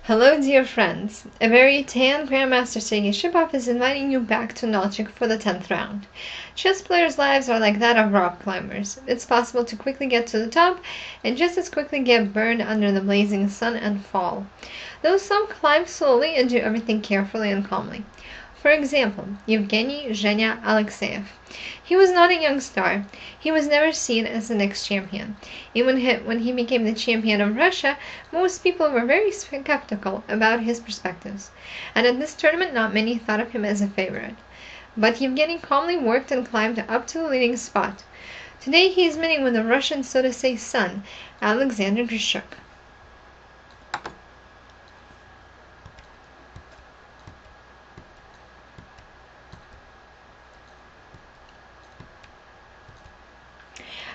Hello, dear friends. A very tan Grandmaster Sergei Shipov is inviting you back to Nalchik for the 10th round. Chess players' lives are like that of rock climbers. It's possible to quickly get to the top and just as quickly get burned under the blazing sun and fall. Though some climb slowly and do everything carefully and calmly. For example, Yevgeny Zhenya Alekseev. He was not a young star. He was never seen as the next champion. Even when he became the champion of Russia, most people were very skeptical about his perspectives, and at this tournament not many thought of him as a favorite. But Yevgeny calmly worked and climbed up to the leading spot. Today he is meeting with the Russian, so to say, son, Alexander Grischuk.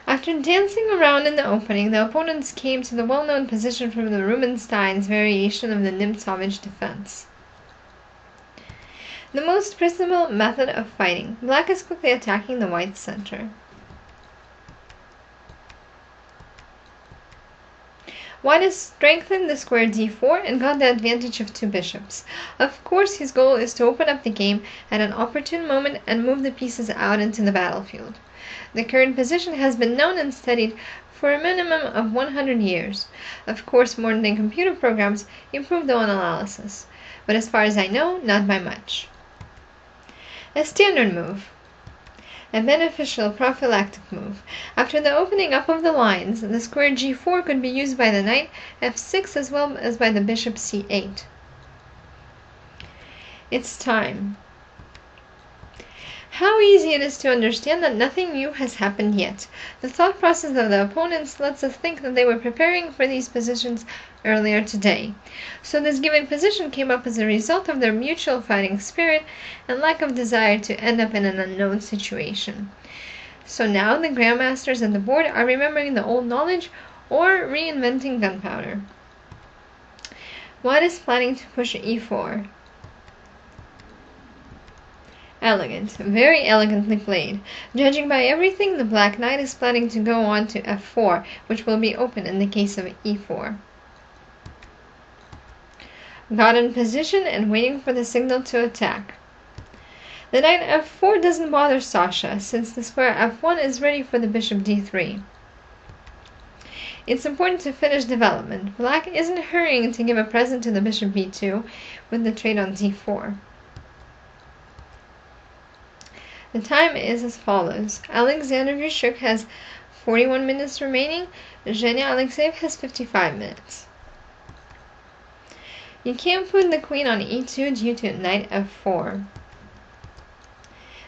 After dancing around in the opening, the opponents came to the well-known position from the Rubinstein's variation of the Nemtsovich defense. The most principal method of fighting. Black is quickly attacking the white center. White has strengthened the square d4 and got the advantage of two bishops. Of course, his goal is to open up the game at an opportune moment and move the pieces out into the battlefield. The current position has been known and studied for a minimum of 100 years. Of course, modern-day computer programs improve the analysis, but as far as I know, not by much. A standard move. A beneficial prophylactic move. After the opening up of the lines, the square g4 could be used by the knight f6 as well as by the bishop c8. It's time. How easy it is to understand that nothing new has happened yet. The thought process of the opponents lets us think that they were preparing for these positions earlier today. So this given position came up as a result of their mutual fighting spirit and lack of desire to end up in an unknown situation. So now the grandmasters at the board are remembering the old knowledge or reinventing gunpowder. White is planning to push e4. Elegant, very elegantly played. Judging by everything, the black knight is planning to go on to f4, which will be open in the case of e4. Got in position and waiting for the signal to attack. The knight f4 doesn't bother Sasha, since the square f1 is ready for the bishop d3. It's important to finish development. Black isn't hurrying to give a present to the bishop b2 with the trade on d4. The time is as follows. Alexander Grischuk has 41 minutes remaining. Zhenya Alekseev has 55 minutes. You can't put the queen on e2 due to knight f4.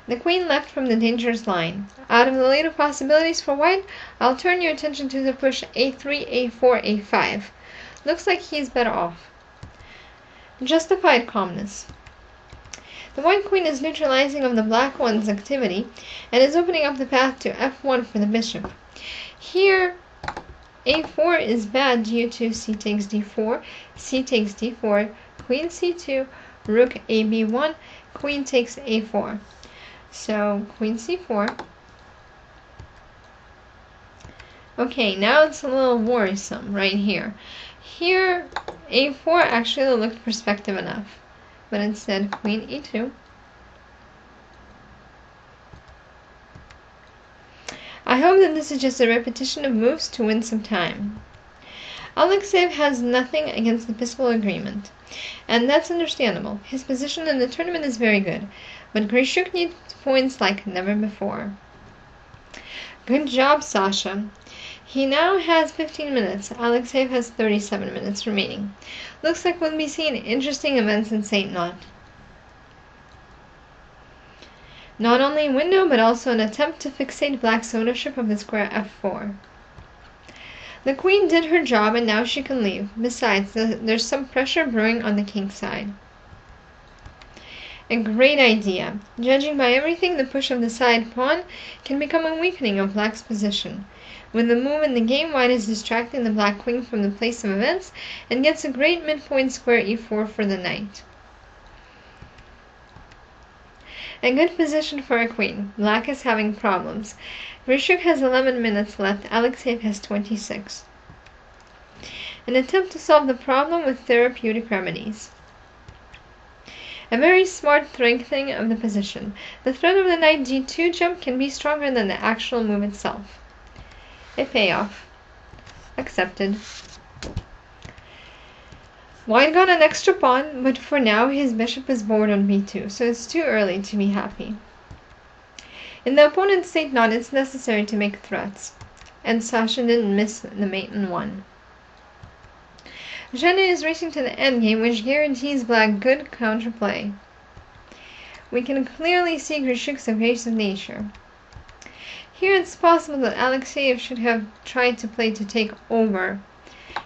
The queen left from the dangerous line. Out of the later possibilities for white, I'll turn your attention to the push a3, a4, a5. Looks like he's better off. Justified calmness. The white queen is neutralizing of the black one's activity and is opening up the path to f1 for the bishop. Here, a4 is bad due to c takes d4, c takes d4, queen c2, rook ab1, queen takes a4. So, queen c4. Okay, now it's a little worrisome right here. Here, a4 actually looked perspective enough. But instead, queen e2. I hope that this is just a repetition of moves to win some time. Alekseev has nothing against the peaceful agreement, and that's understandable. His position in the tournament is very good, but Grischuk needs points like never before. Good job, Sasha. He now has 15 minutes. Alekseev has 37 minutes remaining. Looks like we'll be seeing interesting events in St. Knot. Not only a window, but also an attempt to fixate black's ownership of the square f4. The queen did her job and now she can leave. Besides, there's some pressure brewing on the king's side. A great idea. Judging by everything, the push of the side pawn can become a weakening of black's position. With the move in the game, white is distracting the black queen from the place of events and gets a great midpoint square e4 for the knight. A good position for a queen. Black is having problems. Grischuk has 11 minutes left. Alekseev has 26. an attempt to solve the problem with therapeutic remedies. A very smart strengthening of the position. The threat of the knight g2 jump can be stronger than the actual move itself. A payoff. Accepted. White got an extra pawn, but for now his bishop is bored on b2, so it's too early to be happy. In the opponent's state knot, it's necessary to make threats, and Sasha didn't miss the mate and won. Jenna is racing to the endgame, which guarantees black good counterplay. We can clearly see Grischuk's evasive nature. Here it's possible that Alekseev should have tried to play to take over,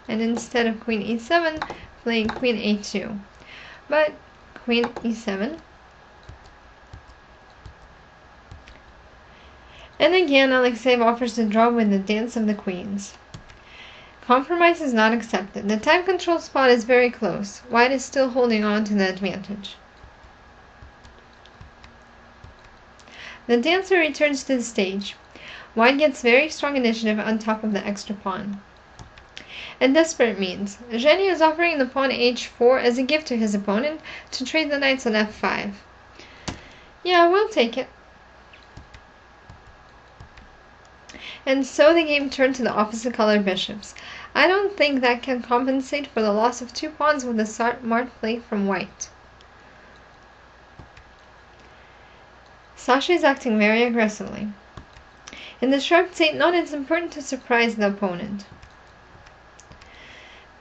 and instead of queen e7, playing queen a2. But queen e7. And again Alekseev offers to draw with the dance of the queens. Compromise is not accepted. The time control spot is very close. White is still holding on to the advantage. The dancer returns to the stage. White gets very strong initiative on top of the extra pawn. And desperate means. Jenny is offering the pawn h4 as a gift to his opponent to trade the knights on f5. Yeah, we'll take it. And so the game turned to the opposite colored bishops. I don't think that can compensate for the loss of 2 pawns with a smart play from White. Sasha is acting very aggressively. In the sharp state knot, it's important to surprise the opponent.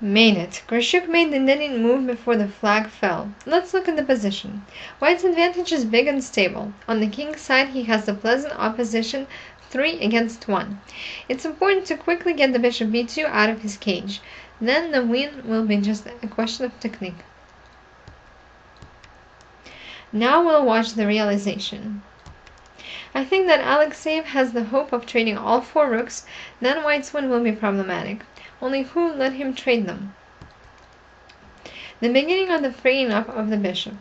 Made it. Grischuk made the knitting move before the flag fell. Let's look at the position. White's advantage is big and stable. On the king's side, he has the pleasant opposition 3 against 1. It's important to quickly get the bishop b2 out of his cage. Then the win will be just a question of technique. Now we'll watch the realization. I think that Alekseev has the hope of trading all 4 rooks, then White's win will be problematic. Only who let him trade them? The beginning of the freeing up of the bishop.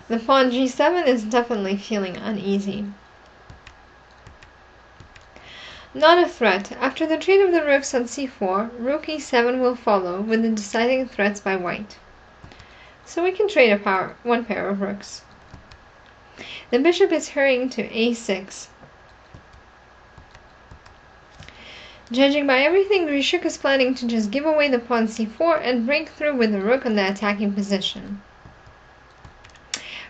The pawn g7 is definitely feeling uneasy. Not a threat. After the trade of the rooks on c4, rook e7 will follow with the deciding threats by White. So we can trade one pair of rooks. The bishop is hurrying to a6. Judging by everything, Grischuk is planning to just give away the pawn c4 and break through with the rook on the attacking position.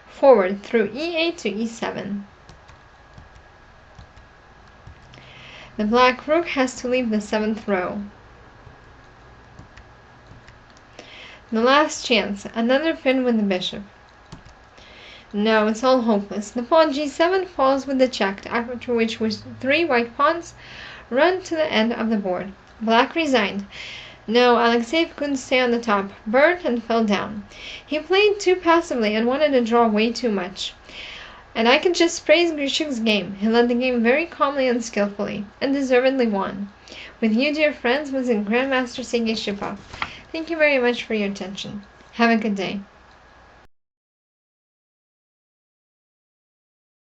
Forward through e8 to e7. The black rook has to leave the 7th row. The last chance, another pin with the bishop. No, it's all hopeless. The pawn g7 falls with the check, after which 3 white pawns run to the end of the board. Black resigned. No, Alekseev couldn't stay on the top, burned and fell down. He played too passively and wanted to draw way too much. And I can just praise Grischuk's game. He led the game very calmly and skillfully, and deservedly won. With you, dear friends, was in Grandmaster Sergei Shipov. Thank you very much for your attention. Have a good day.